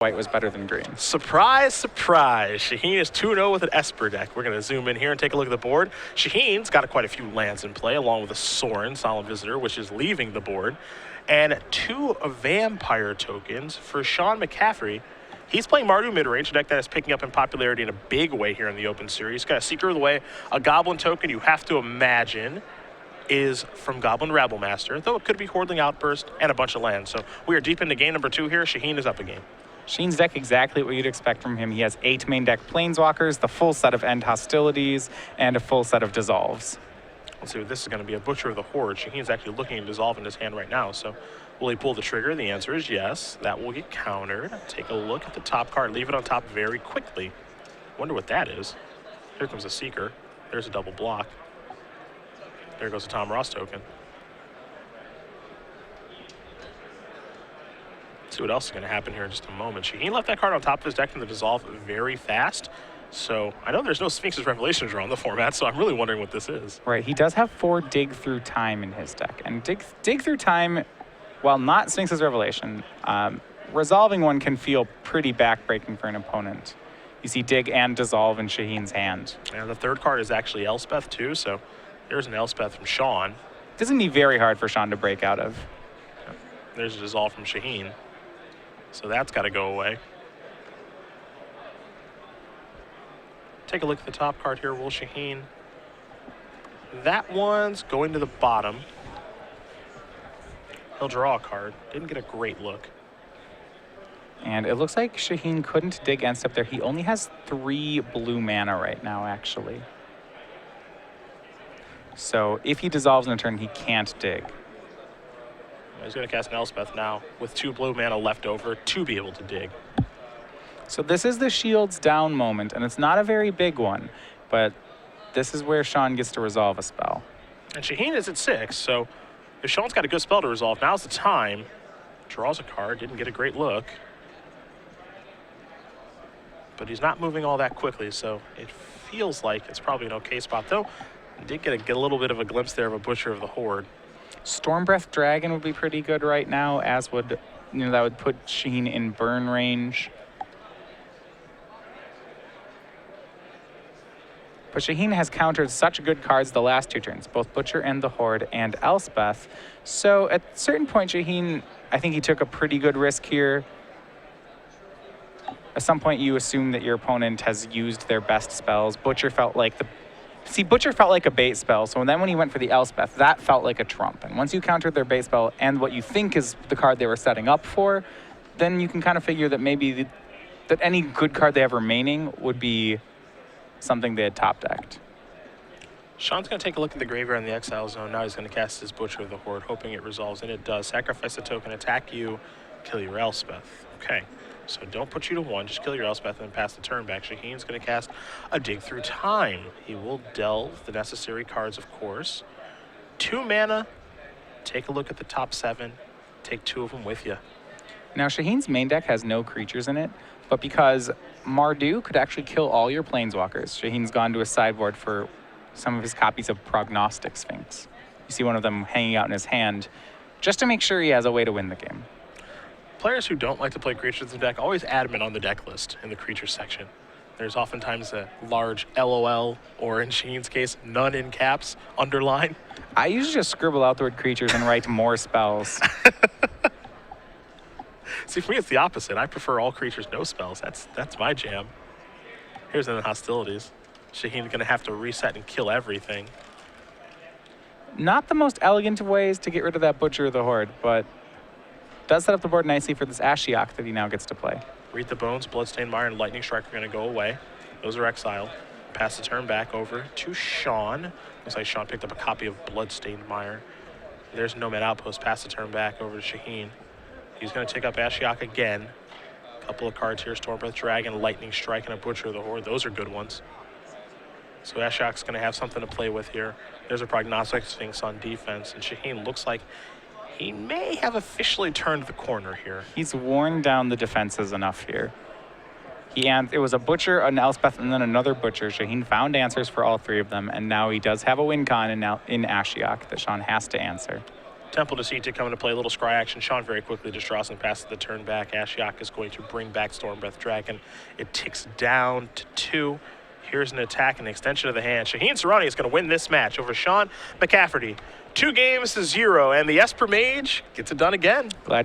white was better than green. Surprise, surprise. Shaheen is 2-0 with an Esper deck. We're going to zoom in here and take a look at the board. Shaheen's got quite a few lands in play, along with a Soorani, Solemn Visitor, which is leaving the board, and 2 Vampire tokens for Sean McCafferty. He's playing Mardu midrange, a deck that is picking up in popularity in a big way here in the Open Series. Got a Seeker of the Way, a Goblin token you have to imagine is from Goblin Rabblemaster, though it could be Hordling Outburst and a bunch of lands. So we are deep into game number 2 here. Shaheen is up a game. Shaheen's deck exactly what you'd expect from him. He has 8 main deck Planeswalkers, the full set of End Hostilities, and a full set of Dissolves. Let's see what this is going to be. A Butcher of the Horde. Shaheen's actually looking to dissolve in his hand right now. So will he pull the trigger? The answer is yes. That will get countered. Take a look at the top card. Leave it on top very quickly. Wonder what that is. Here comes a Seeker. There's a double block. There goes a Tom Ross token. See what else is going to happen here in just a moment. Shaheen left that card on top of his deck in the dissolve very fast. So I know there's no Sphinx's Revelation draw in the format, so I'm really wondering what this is. Right, he does have 4 Dig Through Time in his deck. And Dig Through Time, while not Sphinx's Revelation, resolving one can feel pretty backbreaking for an opponent. You see Dig and Dissolve in Shaheen's hand. And the third card is actually Elspeth too, so there's an Elspeth from Sean. This is going to be very hard for Sean to break out of. There's a Dissolve from Shaheen. So that's got to go away. Take a look at the top card here, Will Shaheen. That one's going to the bottom. He'll draw a card. Didn't get a great look. And it looks like Shaheen couldn't dig End Step there. He only has 3 blue mana right now, actually. So if he dissolves in a turn, he can't dig. He's going to cast an Elspeth now with 2 blue mana left over to be able to dig. So this is the shields down moment, and it's not a very big one, but this is where Sean gets to resolve a spell. And Shaheen is at 6, so if Sean's got a good spell to resolve, now's the time. Draws a card, didn't get a great look. But he's not moving all that quickly, so it feels like it's probably an okay spot, though. He did get a little bit of a glimpse there of a Butcher of the Horde. Stormbreath Dragon would be pretty good right now, as would, that would put Shaheen in burn range. But Shaheen has countered such good cards the last 2 turns, both Butcher and the Horde and Elspeth. So at a certain point, Shaheen, I think he took a pretty good risk here. At some point, you assume that your opponent has used their best spells. Butcher felt like a bait spell, so then when he went for the Elspeth, that felt like a trump. And once you countered their bait spell and what you think is the card they were setting up for, then you can kind of figure that maybe that any good card they have remaining would be something they had top decked. Sean's going to take a look at the graveyard in the exile zone. Now he's going to cast his Butcher of the Horde, hoping it resolves, and it does. Sacrifice a token, attack you, kill your Elspeth. Okay, so don't put you to 1, just kill your Elspeth and then pass the turn back. Shaheen's going to cast a Dig Through Time. He will delve the necessary cards, of course. 2 mana, take a look at the top 7, take 2 of them with you. Now Shaheen's main deck has no creatures in it, but because Mardu could actually kill all your Planeswalkers, Shaheen's gone to a sideboard for some of his copies of Prognostic Sphinx. You see one of them hanging out in his hand, just to make sure he has a way to win the game. Players who don't like to play creatures in the deck always add them in on the deck list in the creatures section. There's oftentimes a large LOL, or in Shaheen's case, none in caps, underline. I usually just scribble out the word creatures and write more spells. See, for me, it's the opposite. I prefer all creatures, no spells. That's my jam. Here's the hostilities. Shaheen's going to have to reset and kill everything. Not the most elegant of ways to get rid of that Butcher of the Horde, but does set up the board nicely for this Ashiok that he now gets to play. Read the Bones, Bloodstained Mire, and Lightning Strike are going to go away. Those are exiled. Pass the turn back over to Sean. Looks like Sean picked up a copy of Bloodstained Mire. There's Nomad Outpost. Pass the turn back over to Shaheen. He's going to take up Ashiok again. A couple of cards here, Stormbreath Dragon, Lightning Strike, and a Butcher of the Horde. Those are good ones. So Ashiok's going to have something to play with here. There's a Prognostic Sphinx on defense, and Shaheen looks like he may have officially turned the corner here. He's worn down the defenses enough here. It was a Butcher, an Elspeth, and then another Butcher. Shaheen found answers for all 3 of them, and now he does have a win con in Ashiok that Sean has to answer. Temple Deceit coming to play a little scry action. Sean very quickly just draws and passes the turn back. Ashiok is going to bring back Stormbreath Dragon. It ticks down to 2. Here's an attack and an extension of the hand. Shaheen Soorani is going to win this match over Sean McCafferty. 2 games to 0, and the Esper Mage gets it done again. Glad